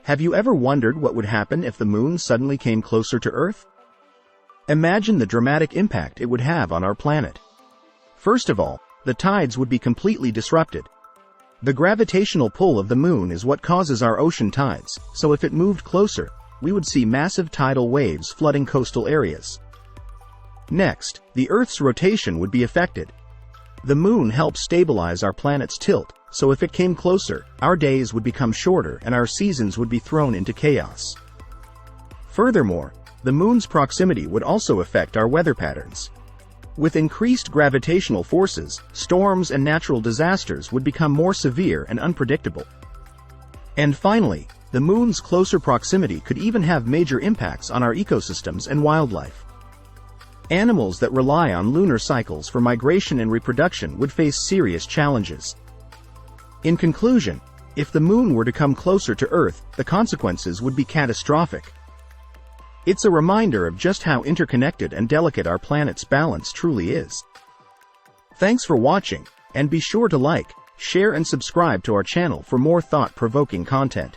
Have you ever wondered what would happen if the moon suddenly came closer to Earth? Imagine the dramatic impact it would have on our planet. First of all, the tides would be completely disrupted. The gravitational pull of the moon is what causes our ocean tides, so if it moved closer, we would see massive tidal waves flooding coastal areas. Next, the Earth's rotation would be affected. The moon helps stabilize our planet's tilt, so if it came closer, our days would become shorter and our seasons would be thrown into chaos. Furthermore, the moon's proximity would also affect our weather patterns. With increased gravitational forces, storms and natural disasters would become more severe and unpredictable. And finally, the moon's closer proximity could even have major impacts on our ecosystems and wildlife. Animals that rely on lunar cycles for migration and reproduction would face serious challenges. In conclusion, if the moon were to come closer to Earth, the consequences would be catastrophic. It's a reminder of just how interconnected and delicate our planet's balance truly is. Thanks for watching, and be sure to like, share and subscribe to our channel for more thought-provoking content.